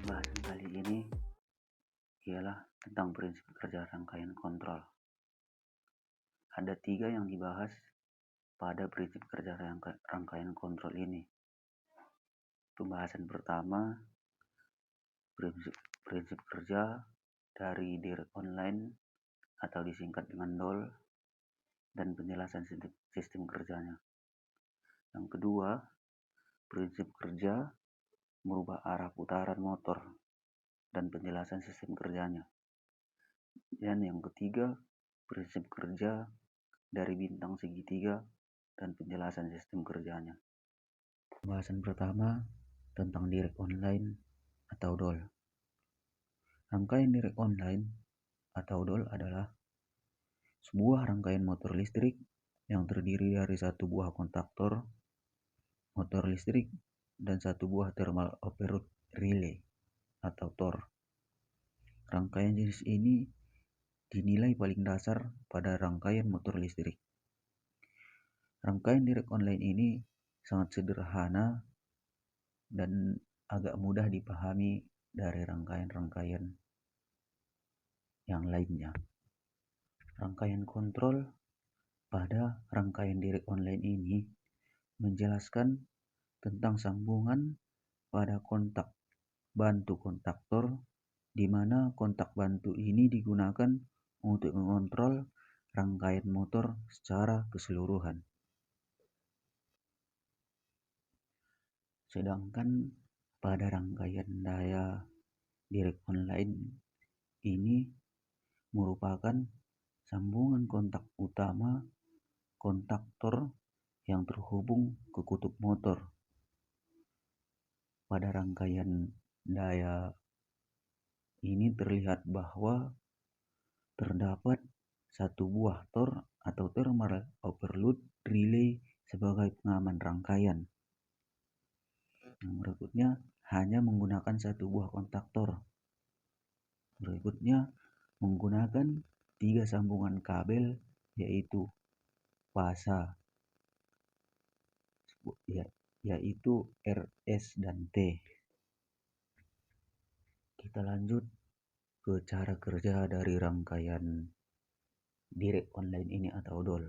Pembahasan kali ini ialah tentang prinsip kerja rangkaian kontrol. Ada 3 yang dibahas pada prinsip kerja rangkaian kontrol ini. Pembahasan pertama, prinsip kerja dari direct online atau disingkat dengan DOL, dan penjelasan sistem kerjanya. Yang kedua, prinsip kerja merubah arah putaran motor dan penjelasan sistem kerjanya. Dan yang ketiga, prinsip kerja dari bintang segitiga dan penjelasan sistem kerjanya. Pembahasan pertama tentang direct online atau DOL. Rangkaian direct online atau DOL adalah sebuah rangkaian motor listrik yang terdiri dari satu buah kontaktor motor listrik dan satu buah thermal overload relay atau TOR. Rangkaian jenis ini dinilai paling dasar pada rangkaian motor listrik. Rangkaian direct online ini sangat sederhana dan agak mudah dipahami dari rangkaian-rangkaian yang lainnya. Rangkaian kontrol pada rangkaian direct online ini menjelaskan tentang sambungan pada kontak bantu kontaktor, di mana kontak bantu ini digunakan untuk mengontrol rangkaian motor secara keseluruhan. Sedangkan pada rangkaian daya direct online ini merupakan sambungan kontak utama kontaktor yang terhubung ke kutub motor. Pada rangkaian daya ini terlihat bahwa terdapat satu buah TOR atau thermal overload relay sebagai pengaman rangkaian. Yang berikutnya hanya menggunakan satu buah kontaktor. Berikutnya menggunakan 3 sambungan kabel, yaitu fasa, yaitu RS dan T. Kita lanjut ke cara kerja dari rangkaian direct online ini atau DOL.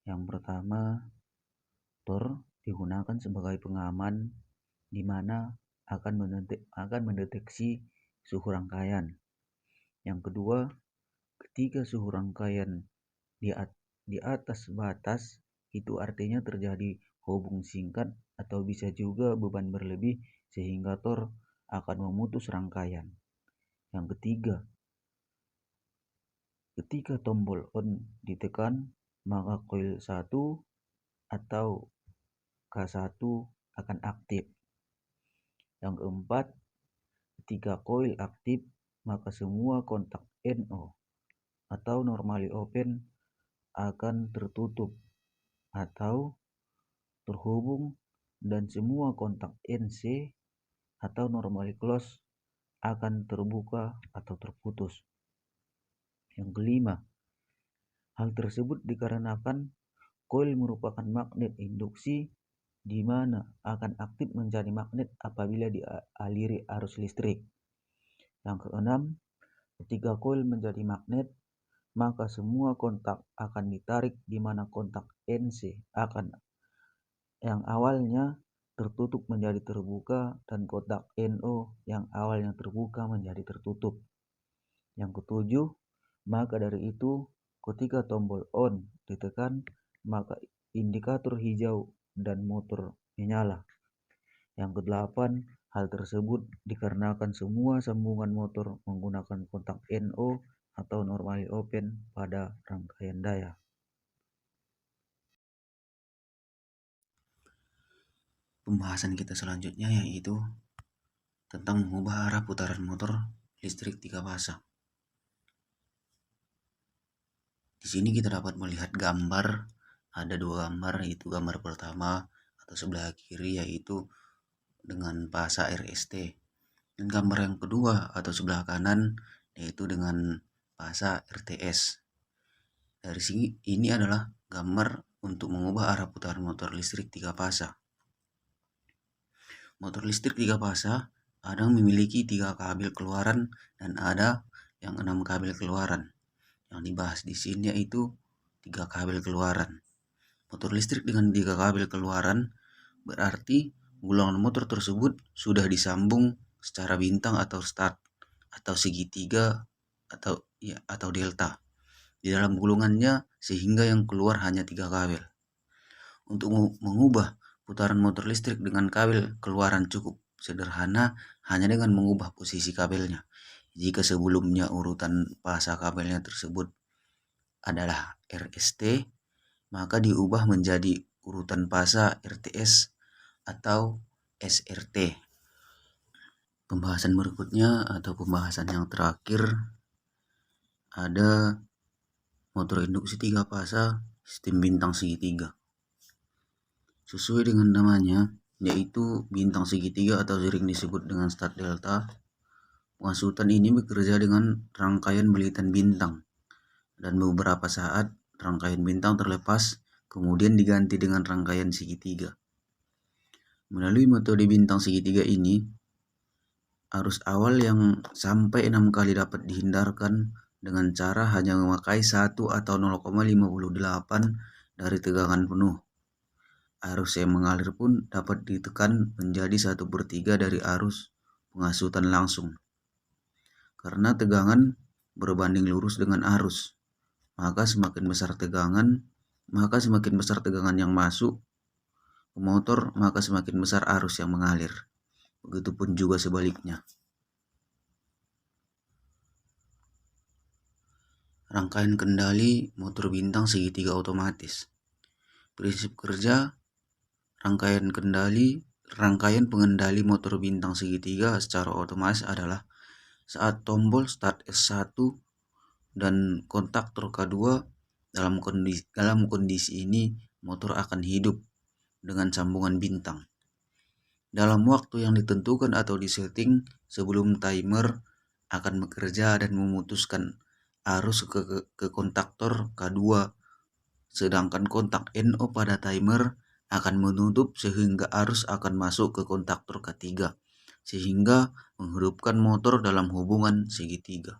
Yang pertama, TOR digunakan sebagai pengaman di mana akan mendeteksi suhu rangkaian. Yang kedua, ketika suhu rangkaian di atas batas, itu artinya terjadi hubung singkat atau bisa juga beban berlebih sehingga TOR akan memutus rangkaian. Yang ketiga, ketika tombol on ditekan, maka coil 1 atau K1 akan aktif. Yang keempat, ketika coil aktif, maka semua kontak NO atau normally open akan tertutup atau terhubung, dan semua kontak NC atau normally close akan terbuka atau terputus. Yang kelima, hal tersebut dikarenakan coil merupakan magnet induksi di mana akan aktif menjadi magnet apabila dialiri arus listrik. Yang keenam, ketika coil menjadi magnet, maka semua kontak akan ditarik di mana kontak NC akan yang awalnya tertutup menjadi terbuka dan kontak NO yang awalnya terbuka menjadi tertutup. Yang ketujuh, maka dari itu ketika tombol on ditekan, maka indikator hijau dan motor menyala. Yang kedelapan, hal tersebut dikarenakan semua sambungan motor menggunakan kontak NO atau normally open pada rangkaian daya. Pembahasan kita selanjutnya yaitu tentang mengubah arah putaran motor listrik 3 fasa. Di sini kita dapat melihat gambar, ada 2 gambar, yaitu gambar pertama atau sebelah kiri yaitu dengan fasa RST, dan gambar yang kedua atau sebelah kanan yaitu dengan fasa RTS. Dari sini ini adalah gambar untuk mengubah arah putaran motor listrik 3 fasa. Motor listrik 3 fasa ada yang memiliki 3 kabel keluaran dan ada yang 6 kabel keluaran. Yang dibahas di sini yaitu 3 kabel keluaran. Motor listrik dengan 3 kabel keluaran berarti gulungan motor tersebut sudah disambung secara bintang atau start atau segitiga atau delta di dalam gulungannya sehingga yang keluar hanya 3 kabel. Untuk mengubah putaran motor listrik dengan kabel keluaran cukup sederhana hanya dengan mengubah posisi kabelnya. Jika sebelumnya urutan fasa kabelnya tersebut adalah RST, maka diubah menjadi urutan fasa RTS atau SRT. Pembahasan berikutnya atau pembahasan yang terakhir ada motor induksi 3 fasa sistem bintang segitiga. Sesuai dengan namanya, yaitu bintang segitiga atau sering disebut dengan start delta. Penghasutan ini bekerja dengan rangkaian belitan bintang dan beberapa saat rangkaian bintang terlepas kemudian diganti dengan rangkaian segitiga. Melalui metode bintang segitiga ini, arus awal yang sampai 6 kali dapat dihindarkan dengan cara hanya memakai 1 atau 0,58 dari tegangan penuh. Arus yang mengalir pun dapat ditekan menjadi 1/3 dari arus penghasutan langsung. Karena tegangan berbanding lurus dengan arus, maka semakin besar tegangan yang masuk ke motor, maka semakin besar arus yang mengalir. Begitupun juga sebaliknya. Rangkaian kendali motor bintang segitiga otomatis. Prinsip kerja rangkaian pengendali motor bintang segitiga secara otomatis adalah saat tombol start S1 dan kontaktor K2 dalam kondisi ini motor akan hidup dengan sambungan bintang. Dalam waktu yang ditentukan atau disetting sebelum timer akan bekerja dan memutuskan arus ke kontaktor K2, sedangkan kontak NO pada timer akan menutup sehingga arus akan masuk ke kontaktor ketiga, sehingga menghidupkan motor dalam hubungan segitiga.